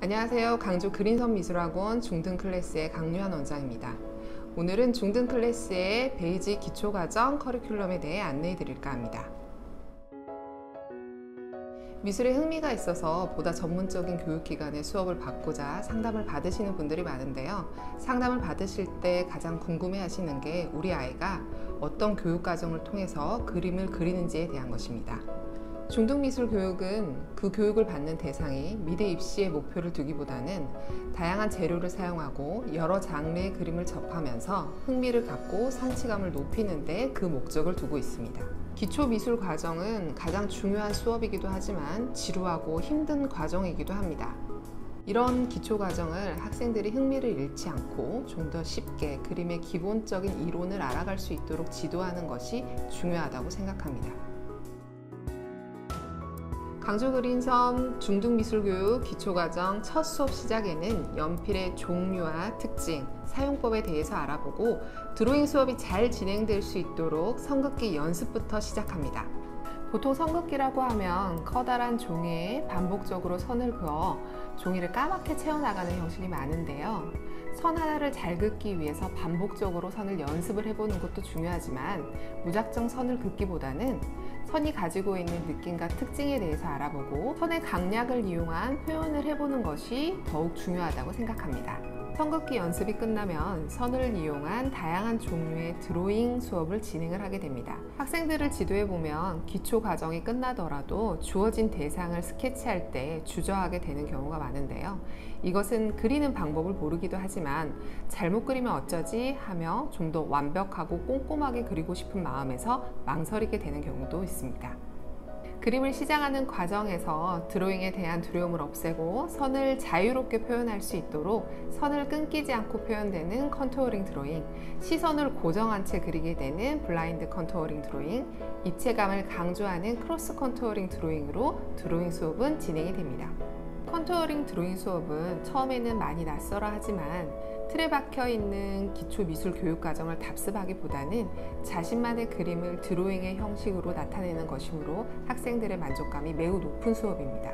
안녕하세요. 강주 그린선미술학원 중등 클래스의 강유한 원장입니다. 오늘은 중등 클래스의 베이직 기초과정 커리큘럼에 대해 안내해 드릴까 합니다. 미술에 흥미가 있어서 보다 전문적인 교육기관의 수업을 받고자 상담을 받으시는 분들이 많은데요. 상담을 받으실 때 가장 궁금해 하시는 게 우리 아이가 어떤 교육과정을 통해서 그림을 그리는지에 대한 것입니다. 중등미술 교육은 그 교육을 받는 대상이 미대 입시에 목표를 두기보다는 다양한 재료를 사용하고 여러 장르의 그림을 접하면서 흥미를 갖고 성취감을 높이는 데 그 목적을 두고 있습니다. 기초미술 과정은 가장 중요한 수업이기도 하지만 지루하고 힘든 과정이기도 합니다. 이런 기초 과정을 학생들이 흥미를 잃지 않고 좀 더 쉽게 그림의 기본적인 이론을 알아갈 수 있도록 지도하는 것이 중요하다고 생각합니다. 강주 그린섬 중등미술교육 기초과정 첫 수업 시작에는 연필의 종류와 특징, 사용법에 대해서 알아보고 드로잉 수업이 잘 진행될 수 있도록 선긋기 연습부터 시작합니다. 보통 선긋기라고 하면 커다란 종이에 반복적으로 선을 그어 종이를 까맣게 채워나가는 형식이 많은데요. 선 하나를 잘 긋기 위해서 반복적으로 선을 연습을 해보는 것도 중요하지만 무작정 선을 긋기보다는 선이 가지고 있는 느낌과 특징에 대해서 알아보고 선의 강약을 이용한 표현을 해보는 것이 더욱 중요하다고 생각합니다. 선긋기 연습이 끝나면 선을 이용한 다양한 종류의 드로잉 수업을 진행을 하게 됩니다. 학생들을 지도해보면 기초 과정이 끝나더라도 주어진 대상을 스케치할 때 주저하게 되는 경우가 많은데요. 이것은 그리는 방법을 모르기도 하지만 잘못 그리면 어쩌지 하며 좀 더 완벽하고 꼼꼼하게 그리고 싶은 마음에서 망설이게 되는 경우도 있습니다. 그림을 시작하는 과정에서 드로잉에 대한 두려움을 없애고 선을 자유롭게 표현할 수 있도록 선을 끊기지 않고 표현되는 컨투어링 드로잉, 시선을 고정한 채 그리게 되는 블라인드 컨투어링 드로잉, 입체감을 강조하는 크로스 컨투어링 드로잉으로 드로잉 수업은 진행이 됩니다. 컨투어링 드로잉 수업은 처음에는 많이 낯설어 하지만 틀에 박혀 있는 기초 미술 교육 과정을 답습하기보다는 자신만의 그림을 드로잉의 형식으로 나타내는 것이므로 학생들의 만족감이 매우 높은 수업입니다.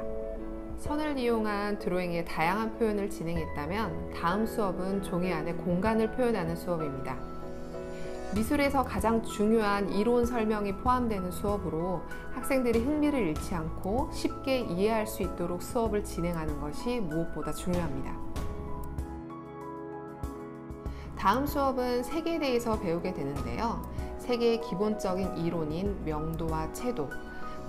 선을 이용한 드로잉의 다양한 표현을 진행했다면 다음 수업은 종이 안에 공간을 표현하는 수업입니다. 미술에서 가장 중요한 이론 설명이 포함되는 수업으로 학생들이 흥미를 잃지 않고 쉽게 이해할 수 있도록 수업을 진행하는 것이 무엇보다 중요합니다. 다음 수업은 색에 대해서 배우게 되는데요. 색의 기본적인 이론인 명도와 채도,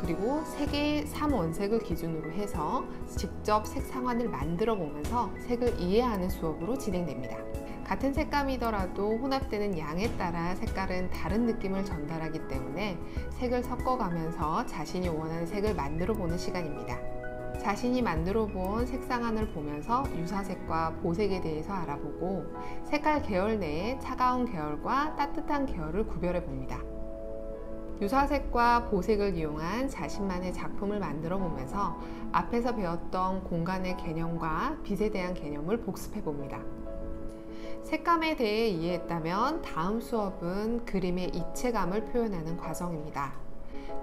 그리고 색의 3원색을 기준으로 해서 직접 색 상환을 만들어 보면서 색을 이해하는 수업으로 진행됩니다. 같은 색감이더라도 혼합되는 양에 따라 색깔은 다른 느낌을 전달하기 때문에 색을 섞어가면서 자신이 원하는 색을 만들어 보는 시간입니다. 자신이 만들어 본 색상안을 보면서 유사색과 보색에 대해서 알아보고 색깔 계열 내에 차가운 계열과 따뜻한 계열을 구별해 봅니다. 유사색과 보색을 이용한 자신만의 작품을 만들어 보면서 앞에서 배웠던 공간의 개념과 빛에 대한 개념을 복습해 봅니다. 색감에 대해 이해했다면 다음 수업은 그림의 입체감을 표현하는 과정입니다.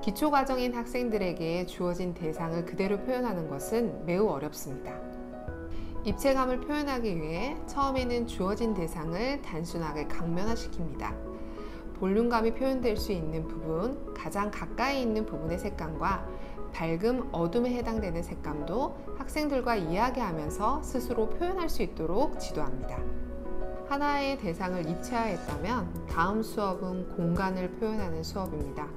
기초 과정인 학생들에게 주어진 대상을 그대로 표현하는 것은 매우 어렵습니다. 입체감을 표현하기 위해 처음에는 주어진 대상을 단순하게 강면화시킵니다. 볼륨감이 표현될 수 있는 부분, 가장 가까이 있는 부분의 색감과 밝음, 어둠에 해당되는 색감도 학생들과 이야기하면서 스스로 표현할 수 있도록 지도합니다. 하나의 대상을 입체화했다면 다음 수업은 공간을 표현하는 수업입니다.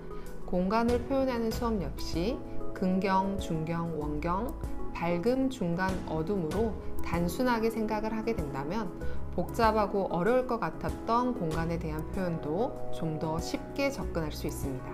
공간을 표현하는 수업 역시 근경, 중경, 원경, 밝음, 중간, 어둠으로 단순하게 생각을 하게 된다면 복잡하고 어려울 것 같았던 공간에 대한 표현도 좀 더 쉽게 접근할 수 있습니다.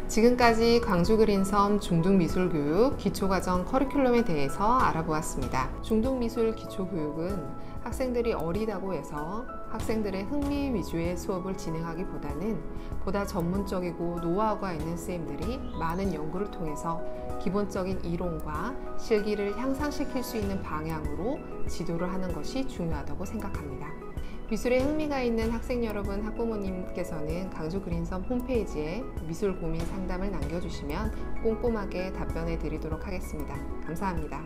지금까지 강주 그린섬 중등미술교육 기초과정 커리큘럼에 대해서 알아보았습니다. 중등미술 기초교육은 학생들이 어리다고 해서 학생들의 흥미 위주의 수업을 진행하기보다는 보다 전문적이고 노하우가 있는 선생님들이 많은 연구를 통해서 기본적인 이론과 실기를 향상시킬 수 있는 방향으로 지도를 하는 것이 중요하다고 생각합니다. 미술에 흥미가 있는 학생 여러분, 학부모님께서는 강주 그린섬 홈페이지에 미술 고민 상담을 남겨주시면 꼼꼼하게 답변해 드리도록 하겠습니다. 감사합니다.